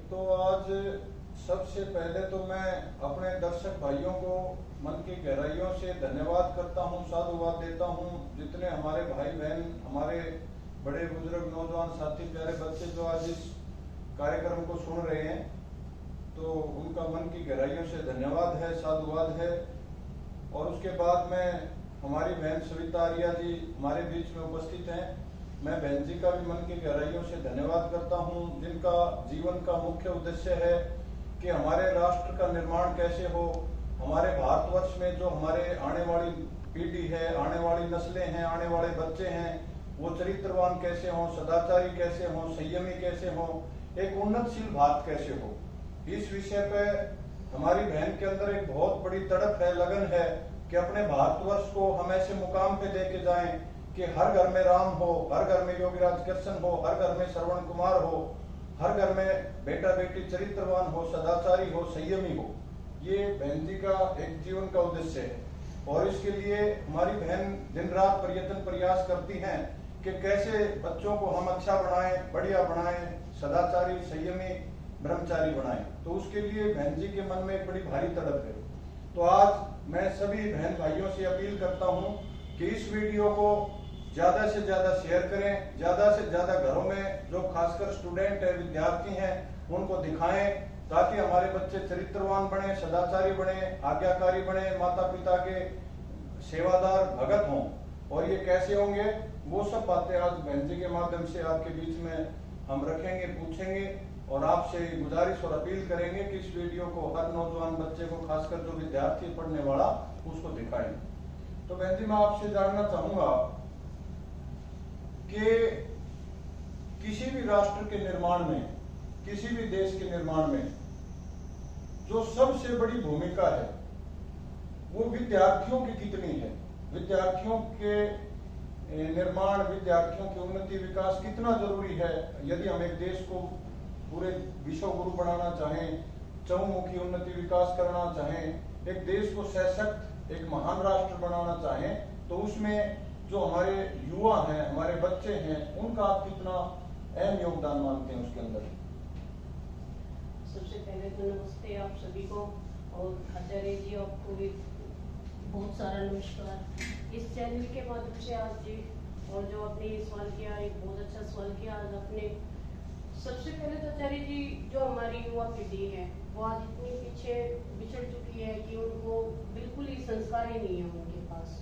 तो आज सबसे पहले तो मैं अपने दर्शक भाइयों को मन की गहराइयों से धन्यवाद करता हूं, साधुवाद देता हूं। जितने हमारे भाई बहन, हमारे बड़े बुजुर्ग, नौजवान साथी, प्यारे बच्चे जो आज इस कार्यक्रम को सुन रहे हैं, तो उनका मन की गहराइयों से धन्यवाद है, साधुवाद है। और उसके बाद में हमारी बहन सविता आर्या जी हमारे बीच में उपस्थित हैं। मैं बहन जी का भी मन की गहराइयों से धन्यवाद करता हूं, जिनका जीवन का मुख्य उद्देश्य है कि हमारे राष्ट्र का निर्माण कैसे हो, हमारे भारतवर्ष में जो हमारे आने वाली पीढ़ी है, आने वाली नस्लें हैं, आने वाले बच्चे हैं, वो चरित्रवान कैसे हों, सदाचारी कैसे हों, संयमी कैसे हों, एक उन्नतशील भारत कैसे हो। इस विषय पे हमारी बहन के अंदर एक बहुत बड़ी तड़प है, लगन है कि अपने भारतवर्ष को हम ऐसे मुकाम पे लेके जाएं कि हर घर में राम हो, हर घर में योगीराज कृष्ण हो, हर घर में श्रवण कुमार हो, हर घर में बेटा बेटी चरित्रवान हो, सदाचारी हो, संयमी हो। ये बहन जी का एक जीवन का उद्देश्य है। और इसके लिए हमारी बहन दिन रात प्रयत्न प्रयास करती हैं कि कैसे बच्चों को हम अच्छा बनाएं, बढ़िया बनाएं, सदाचारी, संयमी, ब्रह्मचारी बनाएं। तो उसके लिए बहन जी के मन में एक बड़ी भारी तड़प है। तो आज मैं सभी बहन भाइयों से अपील करता हूं कि इस वीडियो को ज्यादा से ज्यादा शेयर करें, ज्यादा से ज्यादा घरों में जो खासकर स्टूडेंट है, विद्यार्थी हैं, उनको दिखाएं, ताकि हमारे बच्चे चरित्रवान बने, सदाचारी बने, आज्ञाकारी बने, माता पिता के सेवादार भगत हों। और ये कैसे होंगे, वो सब बातें आज बहन जी के माध्यम से आपके बीच में हम रखेंगे, पूछेंगे और आपसे गुजारिश और अपील करेंगे कि इस वीडियो को हर नौजवान बच्चे को, खासकर जो विद्यार्थी पढ़ने वाला, उसको दिखाएं। तो बहन जी, मैं आपसे जानना चाहूंगा कि किसी भी राष्ट्र के निर्माण में, किसी भी देश के निर्माण में जो सबसे बड़ी भूमिका है वो विद्यार्थियों की कितनी है। विद्यार्थियों के निर्माण, विद्यार्थियों की उन्नति, विकास कितना जरूरी है। यदि हम एक देश को पूरे विश्व गुरु बनाना चाहें, चहुमुखी उन्नति विकास करना चाहें, एक देश को सशक्त, एक महान राष्ट्र बनाना चाहें, तो उसमें जो हमारे युवा हैं, हमारे बच्चे हैं, उनका आप कितना अहम योगदान मानते हैं उसके अंदर। सबसे पहले तो नमस्ते आप सभी को, और आचार्य जी आपको भी बहुत सारा नमस्कार। इस चैनल के माध्यम से आज जी, और जो आपने सवाल किया, एक बहुत अच्छा सवाल किया आज आपने। सबसे पहले तो आचार्य जी, जो हमारी युवा पीढ़ी है वो आज इतनी पीछे बिछड़ चुकी है कि उनको बिल्कुल ही संस्कार ही नहीं है उनके पास।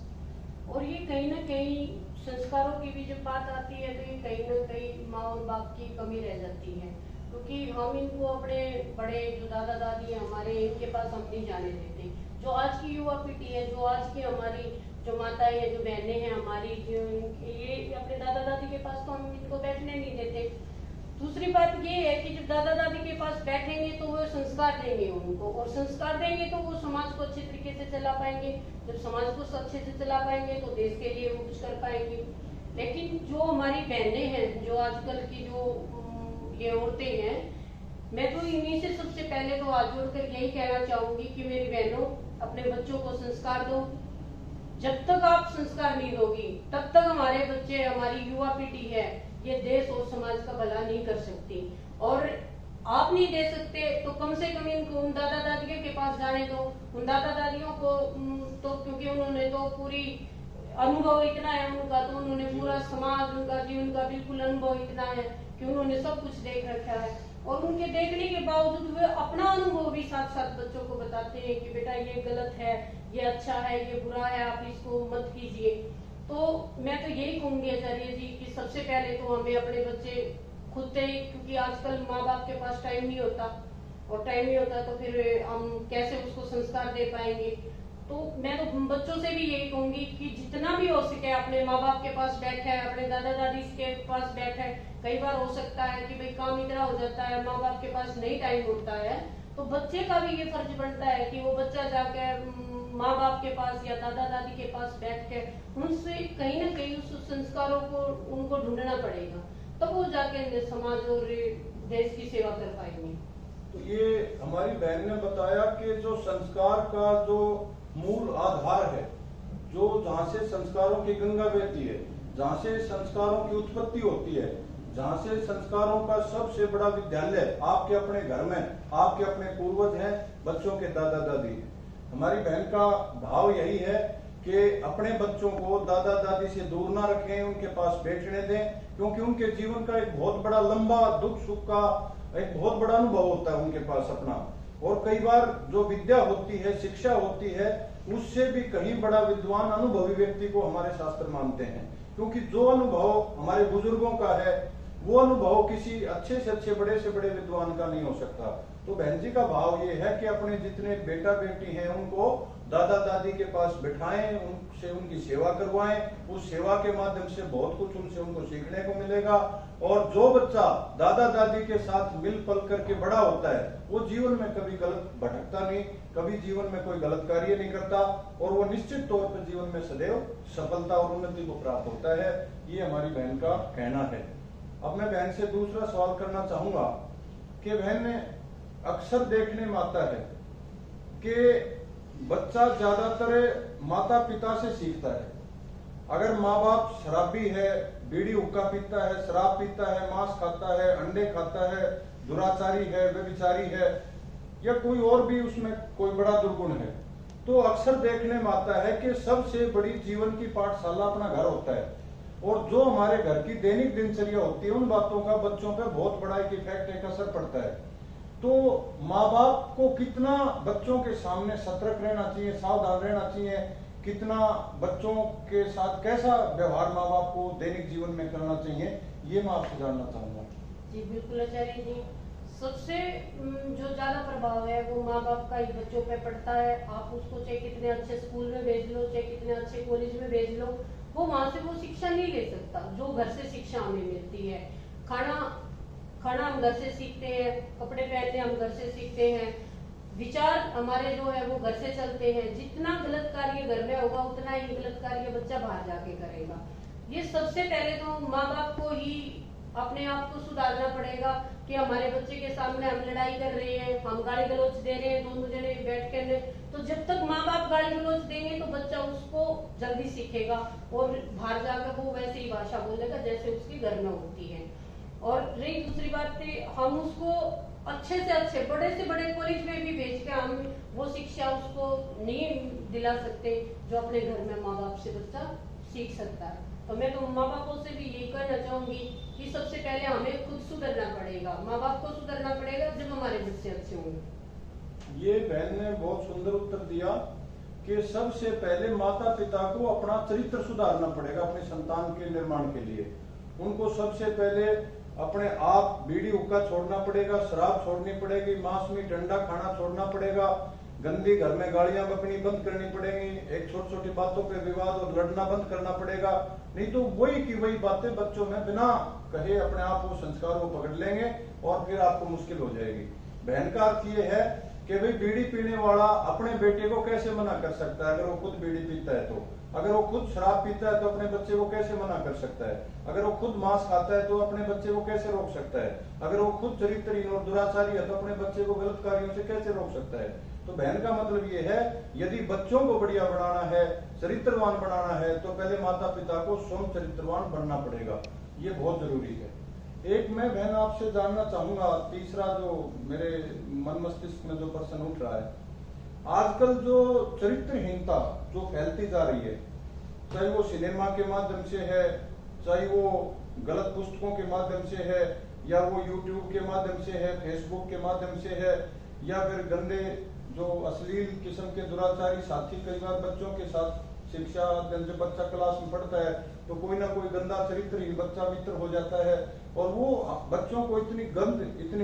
और ये कहीं ना कहीं संस्कारों की भी जब बात आती है तो ये कहीं ना कहीं माँ और बाप की कमी रह जाती है, क्योंकि हम इनको अपने बड़े जो दादा दादी हैं हमारे, इनके पास हम नहीं जाने देते। जो आज की युवा पीढ़ी है, जो आज की हमारी जो माताएं हैं, जो बहनें हैं हमारी, जो ये अपने दादा दादी के पास तो हम इनको बैठने नहीं देते। दूसरी बात ये है कि जब दादा दादी के पास बैठेंगे तो वो संस्कार देंगे उनको, और संस्कार देंगे तो वो समाज को अच्छे तरीके से चला पाएंगे। जब समाज को अच्छे से चला पाएंगे तो देश के लिए वो कुछ कर पाएंगे। लेकिन जो हमारी बहनें हैं, जो आजकल की जो ये औरतें हैं, मैं तो इन्हीं से सबसे पहले तो हाथ जोड़कर यही कहना चाहूंगी कि मेरी बहनों, अपने बच्चों को संस्कार दो। जब तक आप संस्कार नहीं दोगी तब तक हमारे बच्चे, हमारी युवा पीढ़ी है, ये देश और समाज का भला नहीं कर सकती। और आप नहीं दे सकते तो कम से कम इनको उन दादा दादियों के पास जाने दो। उन दादा दादियों को तो, क्योंकि उन्होंने तो पूरी अनुभव इतना है उनका, तो उन्होंने पूरा समाज, उनका जीवन का बिल्कुल अनुभव इतना है कि उन्होंने सब कुछ देख रखा है। और उनके देखने के बावजूद वे अपना अनुभव भी साथ साथ बच्चों को बताते हैं कि बेटा ये गलत है, ये अच्छा है, ये बुरा है, आप इसको मत कीजिए। तो मैं तो यही कहूंगी आचार्य जी कि सबसे पहले तो हमें अपने बच्चे खुद से ही, क्योंकि आजकल माँ बाप के पास टाइम नहीं होता, और टाइम नहीं होता तो फिर हम कैसे उसको संस्कार दे पाएंगे। तो मैं तो बच्चों से भी यही कहूंगी कि जितना भी हो सके अपने माँ बाप के पास बैठे, अपने दादा दादी के पास बैठे। कई बार हो सकता है कि भाई काम इतना हो जाता है, माँ बाप के पास नहीं टाइम होता है, तो बच्चे का भी ये फर्ज बनता है कि वो बच्चा जाकर माँ बाप के पास या दादा दादी के पास बैठ के उनसे कहीं ना कहीं उस संस्कारों को उनको ढूंढना पड़ेगा, तब वो जाके समाज और देश की सेवा कर पाएंगे। तो ये हमारी बहन ने बताया कि जो संस्कार का जो मूल आधार है, जो जहाँ से संस्कारों की गंगा बहती है, जहाँ से संस्कारों की उत्पत्ति होती है, जहाँ से संस्कारों का सबसे बड़ा विद्यालय आपके अपने घर में, आपके अपने पूर्वज हैं, बच्चों के दादा दादी हैं। हमारी बहन का भाव यही है कि अपने बच्चों को दादा दादी से दूर ना रखें, उनके पास बैठने दें, क्योंकि उनके जीवन का एक बहुत बड़ा लंबा दुख सुख का एक बहुत बड़ा अनुभव होता है उनके पास अपना। और कई बार जो विद्या होती है, शिक्षा होती है, उससे भी कहीं बड़ा विद्वान अनुभवी व्यक्ति को हमारे शास्त्र मानते हैं, क्योंकि जो अनुभव हमारे बुजुर्गों का है वो अनुभव किसी अच्छे से बड़े विद्वान का नहीं हो सकता। तो बहन जी का भाव ये है कि अपने जितने बेटा बेटी हैं उनको दादा दादी के पास बिठाएं, उनसे उनकी सेवा करवाएं। उस सेवा के माध्यम से बहुत कुछ उनसे उनको सीखने को मिलेगा। और जो बच्चा दादा दादी के साथ मिल पल करके बड़ा होता है वो जीवन में कभी गलत भटकता नहीं, कभी जीवन में कोई गलत कार्य नहीं करता, और वो निश्चित तौर पर जीवन में सदैव सफलता और उन्नति को प्राप्त होता है। ये हमारी बहन का कहना है। अब मैं बहन से दूसरा सवाल करना चाहूंगा कि बहन ने अक्सर देखने में आता है कि बच्चा ज्यादातर माता पिता से सीखता है। अगर माँ बाप शराबी है, बीड़ी हुक्का पीता है, शराब पीता है, मांस खाता है, अंडे खाता है, दुराचारी है, व्यभिचारी है, या कोई और भी उसमें कोई बड़ा दुर्गुण है, तो अक्सर देखने में आता है कि सबसे बड़ी जीवन की पाठशाला अपना घर होता है। और जो हमारे घर की दैनिक दिनचर्या होती है उन बातों का बच्चों पर बहुत बड़ा एक इफेक्ट, एक असर पड़ता है। तो माँ बाप को कितना बच्चों के सामने सतर्क रहना चाहिए, सावधान रहना चाहिए, कितना बच्चों के साथ कैसा व्यवहार माँ बाप को दैनिक जीवन में करना चाहिए, ये मैं आपसे जानना चाहूंगा। जी बिल्कुल आचार्य जी, सबसे जो ज्यादा प्रभाव है वो माँ बाप का ही बच्चों पे पड़ता है। आप उसको चाहे कितने अच्छे स्कूल में भेज लो, चाहे कितने अच्छे कॉलेज में भेज लो, वो वहां से वो शिक्षा नहीं ले सकता जो घर से शिक्षा हमें मिलती है। खाना हम घर से सीखते हैं, कपड़े पहनने हम घर से सीखते हैं, विचार हमारे जो है वो घर से चलते हैं। जितना गलत कार्य घर में होगा उतना ही गलत कार्य बच्चा बाहर जाके करेगा। ये सबसे पहले तो माँ बाप को ही अपने आप को सुधारना पड़ेगा कि हमारे बच्चे के सामने हम लड़ाई कर रहे हैं, हम गाली गलौज दे रहे हैं, दोनों जने बैठ कर, तो जब तक माँ बाप गाली गलौज देंगे तो बच्चा उसको जल्दी सीखेगा और बाहर जाकर वो वैसे ही भाषा बोलेगा जैसे उसके घर में होती है। और रही दूसरी बात, हम उसको अच्छे से अच्छे बड़े से बड़े कॉलेज में भी भेज के हम वो शिक्षा उसको नहीं दिला सकते जो अपने घर में माँ बाप से बच्चा सीख सकता है। तो मैं तो माँ बापों से भी यही कहना चाहूंगी कि सबसे पहले हमें खुद सुधरना पड़ेगा, माँ बाप को सुधरना पड़ेगा, जब हमारे बच्चे अच्छे होंगे। ये बहन ने बहुत सुंदर उत्तर दिया कि सबसे पहले माता पिता को अपना चरित्र सुधारना पड़ेगा अपने संतान के निर्माण के लिए। उनको सबसे पहले अपने आप बीड़ी हुक्का छोड़ना पड़ेगा, शराब छोड़नी पड़ेगी, मांस मीट अंडा खाना छोड़ना पड़ेगा, गंदी घर में गालियां बकनी बंद करनी पड़ेगी, एक छोटी छोटी बातों पे विवाद और लड़ना बंद करना पड़ेगा। नहीं तो वही की वही बातें बच्चों में बिना कहे अपने आप वो संस्कार को पकड़ लेंगे और फिर आपको मुश्किल हो जाएगी। बहन का अर्थ ये है कि भाई बीड़ी पीने वाला अपने बेटे को कैसे मना कर सकता है अगर वो खुद बीड़ी पीता है तो, अगर वो खुद शराब पीता है तो अपने बच्चे को कैसे मना कर सकता है, अगर वो खुद मांस खाता है तो अपने बच्चे को कैसे रोक सकता है, अगर वो खुद चरित्रहीन और दुराचारी है तो अपने बच्चे को गलत कार्यों से कैसे रोक सकता है। तो बहन का मतलब ये है यदि बच्चों को बढ़िया बनाना है, चरित्रवान बनाना है, तो पहले माता पिता को स्वयं चरित्रवान बनना पड़ेगा। ये बहुत जरूरी है। एक मैं बहन आपसे जानना चाहूंगा, तीसरा जो मेरे मन मस्तिष्क में जो प्रश्न उठ रहा है, आजकल जो चरित्रहीनता जो फैलती जा रही है, चाहे वो सिनेमा के माध्यम से है, चाहे वो गलत पुस्तकों के माध्यम से है, या वो यूट्यूब के माध्यम से है, फेसबुक के माध्यम से है, या फिर गंदे जो अश्लील किस्म के दुराचारी साथी कई बार बच्चों के साथ शिक्षा, जब बच्चा क्लास में पढ़ता है तो कोई ना कोई गंदा चरित्रहीन बच्चा मित्र हो जाता है और वो बच्चों को इतनी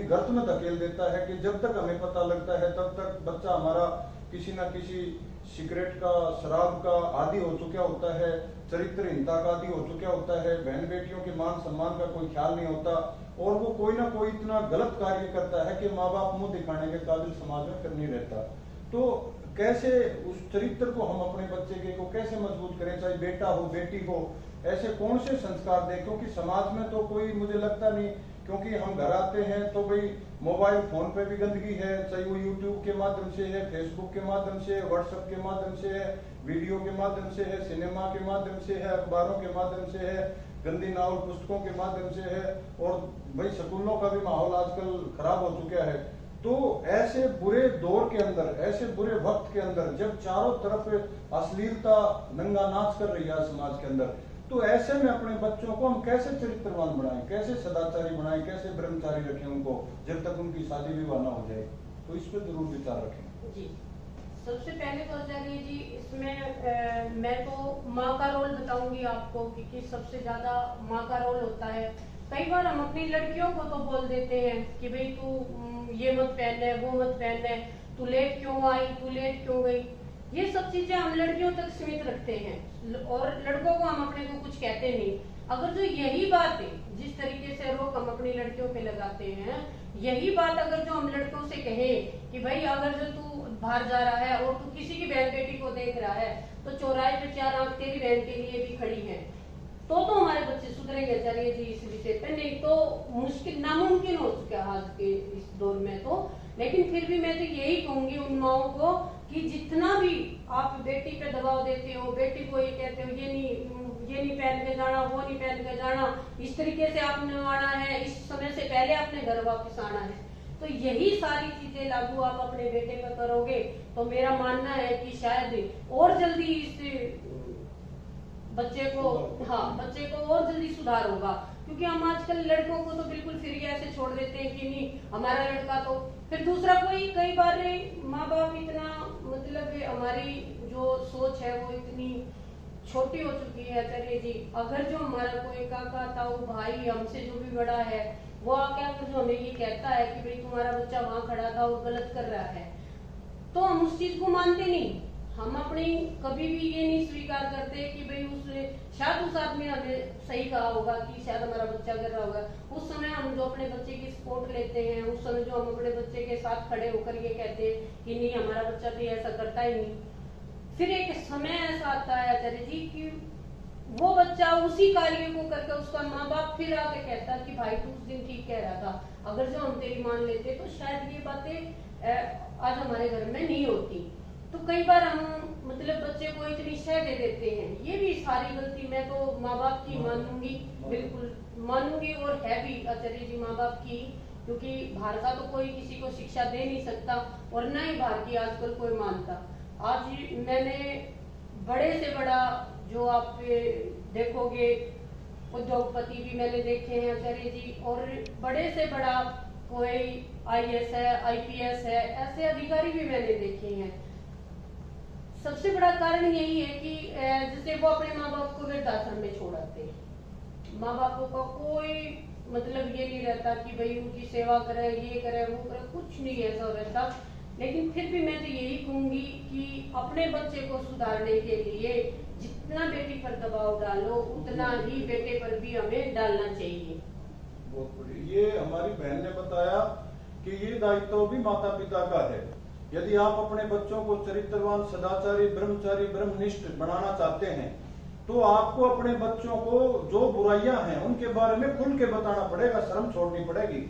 गर्त में धकेल देता है कि जब तक हमें पता लगता है तब तक बच्चा हमारा किसी न किसी सिगरेट का, शराब का आदि हो चुका होता है, चरित्रहीनता का आदि हो चुका होता है, बहन बेटियों के मान सम्मान का कोई ख्याल नहीं होता और वो कोई ना कोई इतना गलत कार्य करता है कि माँ बाप मुंह दिखाने के काबिल समाज में फिर नहीं रहता। तो कैसे उस चरित्र को हम अपने बच्चे के को कैसे मजबूत करें, चाहे बेटा हो बेटी हो, ऐसे कौन से संस्कार दें? क्योंकि समाज में तो कोई मुझे लगता नहीं, क्योंकि हम घर आते हैं तो भाई मोबाइल फोन पे भी गंदगी है, चाहे वो यूट्यूब के माध्यम से है, फेसबुक के माध्यम से, व्हाट्सएप के माध्यम से है, वीडियो के माध्यम से है, सिनेमा के माध्यम से है, अखबारों के माध्यम से है, गंदी नावल पुस्तकों के माध्यम से है, और भाई स्कूलों का भी माहौल आजकल खराब हो चुका है। तो ऐसे बुरे दौर के अंदर, ऐसे बुरे वक्त के अंदर, जब चारों तरफ अश्लीलता नंगा नाच कर रही है समाज के अंदर, तो ऐसे में अपने बच्चों को हम कैसे चरित्रवान बनाएं, कैसे सदाचारी बनाएं, कैसे ब्रह्मचारी रखें उनको, जब तक उनकी शादी विवाह ना हो जाए। तो इस पर जरूर विचार रखें। जी, सबसे पहले तो आचार्य जी इसमें मैं तो माँ का रोल बताऊंगी आपको, क्योंकि सबसे ज्यादा माँ का रोल होता है। कई बार हम अपनी लड़कियों को तो बोल देते हैं कि भाई तू ये मत पहनना, वो मत पहनना, तू लेट क्यों आई, तू लेट क्यों गई। ये सब चीजें हम लड़कियों तक सीमित रखते हैं और लड़कों को हम अपने को कुछ कहते नहीं। अगर जो यही बात है, जिस तरीके से रोक हम अपनी लड़कियों पे लगाते हैं, यही बात अगर जो हम लड़कों से कहें कि भाई अगर जो तू बाहर जा रहा है और तू किसी की बहन बेटी को देख रहा है तो चौराहे पे 4 आंख तेरी बहन के लिए भी खड़ी है, तो हमारे बच्चे सुधरेंगे आचार्य जी इस विषय पे। नहीं तो मुश्किल, नामुमकिन हो चुका है आज के इस दौर में तो। लेकिन फिर भी मैं तो यही कहूंगी उन माओ को कि जितना भी आप बेटी पे दबाव देते हो, बेटी को ये कहते हो ये नहीं पहन के जाना, वो नहीं पहन के जाना, इस तरीके से आपने आना है, इस समय से पहले अपने घर वापस आना है, तो यही सारी चीजें लागू आप अपने बेटे पर करोगे तो मेरा मानना है कि शायद और जल्दी इस बच्चे को और जल्दी सुधार होगा। क्योंकि हम आजकल लड़कों को तो बिल्कुल फ्री ऐसे छोड़ देते हैं कि नहीं हमारा लड़का तो, फिर दूसरा कोई, कई बार माँ बाप इतना मतलब हमारी जो सोच है वो इतनी छोटी हो चुकी है आचार्य जी। अगर जो हमारा कोई काका ताऊ भाई हमसे जो भी बड़ा है वो आके अगर जो हमें ये कहता है कि भाई तुम्हारा बच्चा वहां खड़ा था और गलत कर रहा है, तो हम उस चीज को मानते नहीं। हम अपनी कभी भी ये नहीं स्वीकार करते कि भाई शायद उस आदमी ने हमें सही कहा होगा कि शायद हमारा बच्चा कर रहा होगा। उस समय हम जो अपने बच्चे की सपोर्ट लेते हैं, उस समय जो हम अपने बच्चे के साथ खड़े होकर ये कहते हैं कि नहीं हमारा बच्चा तो ऐसा करता ही नहीं। फिर एक समय ऐसा आता है आचार्य जी कि वो बच्चा उसी कार्य को करके उसका माँ बाप फिर आके कहता कि भाई तू उस दिन ठीक कह रहा था, अगर जो हम तेरी मान लेते तो शायद ये बातें आज हमारे घर में नहीं होती। तो कई बार हम मतलब बच्चे को इतनी शह दे देते हैं, ये भी सारी गलती मैं तो माँ बाप की मानूंगी, बिल्कुल मानूंगी, और है भी आचार्य जी माँ बाप की। क्योंकि बाहर का तो कोई किसी को शिक्षा दे नहीं सकता और न ही बाहर की आजकल कोई मानता। आज मैंने बड़े से बड़ा जो आप देखोगे उद्योगपति भी मैंने देखे हैं आचार्य जी, और बड़े से बड़ा कोई IAS है, IPS है, ऐसे अधिकारी भी मैंने देखे हैं। सबसे बड़ा कारण यही है कि जैसे वो अपने माँ बाप को वृद्धाश्रम में छोड़ आते हैं। माँ बापों का कोई मतलब ये नहीं रहता कि भाई उनकी सेवा करे, ये करे, वो करे, कुछ नहीं ऐसा रहता। लेकिन फिर भी मैं तो यही कहूंगी कि अपने बच्चे को सुधारने के लिए जितना बेटी पर दबाव डालो उतना ही बेटे पर भी हमें डालना चाहिए। बहुत बढ़िया। ये हमारी बहन ने बताया कि ये दायित्व भी माता पिता का है। यदि आप अपने बच्चों को चरित्रवान, सदाचारी, ब्रह्मचारी, ब्रह्मनिष्ठ बनाना चाहते हैं तो आपको अपने बच्चों को जो बुराइयां हैं उनके बारे में खुल के बताना पड़ेगा, शर्म छोड़नी पड़ेगी।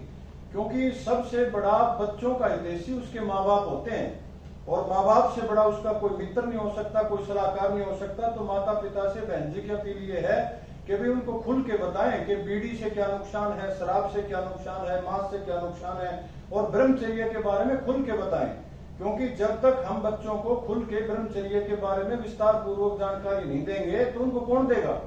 क्योंकि सबसे बड़ा बच्चों का हितैषी उसके माँ बाप होते हैं और माँ बाप से बड़ा उसका कोई मित्र नहीं हो सकता, कोई सलाहकार नहीं हो सकता। तो माता पिता से बहन जी की अपील ये है कि भी उनको खुल के बताएं कि बीड़ी से क्या नुकसान है, शराब से क्या नुकसान है, मांस से क्या नुकसान है, और ब्रह्मचर्य के बारे में खुल के बताएं। क्योंकि जब तक हम बच्चों को खुल के ब्रह्मचर्य के बारे में विस्तार पूर्वक जानकारी नहीं देंगे तो उनको कौन देगा।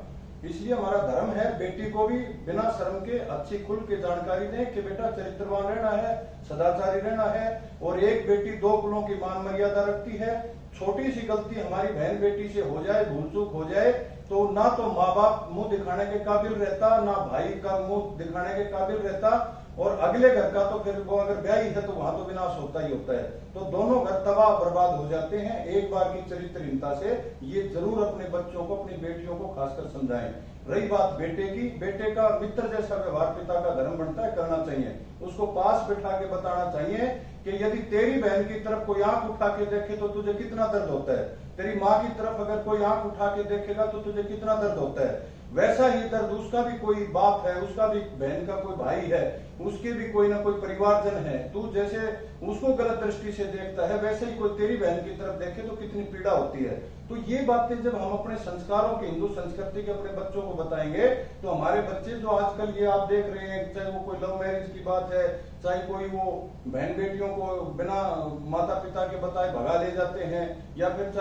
इसलिए हमारा धर्म है बेटी को भी बिना शर्म के अच्छी खुल के जानकारी दें कि बेटा चरित्रवान रहना है, सदाचारी रहना है, और एक बेटी 2 कुलों की मान मर्यादा रखती है। छोटी सी गलती हमारी बहन बेटी से हो जाए, भूल चूक हो जाए, तो ना तो माँ बाप मुंह दिखाने के काबिल रहता, ना भाई का मुंह दिखाने के काबिल रहता, और अगले घर का तो फिर वो अगर ब्याही है तो वहां तो विनाश होता ही होता है। तो दोनों घर तबाह बर्बाद हो जाते हैं एक बार की चरित्रहीनता से। ये जरूर अपने बच्चों को, अपनी बेटियों को खासकर समझाएं। रही बात बेटे की, बेटे का मित्र जैसा व्यवहार पिता का धर्म बनता है, करना चाहिए। उसको पास बिठा के बताना चाहिए कि यदि तेरी बहन की तरफ कोई आंख उठा के देखे तो तुझे कितना दर्द होता है, तेरी माँ की तरफ अगर कोई आंख उठा के देखेगा तो तुझे कितना दर्द होता है। वैसा ही दर्द उसका भी कोई बाप है, उसका भी बहन का कोई भाई है, उसके भी कोई ना कोई परिवारजन है। तू जैसे उसको गलत दृष्टि से देखता है, वैसे ही कोई तेरी बहन की तरफ देखे तो कितनी पीड़ा होती है। तो ये बातें जब हम अपने संस्कारों की, हिंदू संस्कृति के अपने बच्चों को बताएंगे तो हमारे बच्चे जो आजकल ये आप देख रहे हैं, चाहे वो कोई लव मैरिज की बात है, चाहे कोई वो बहन बेटियों को बिना माता पिता के बताए भगा ले जाते हैं, या फिर चाहे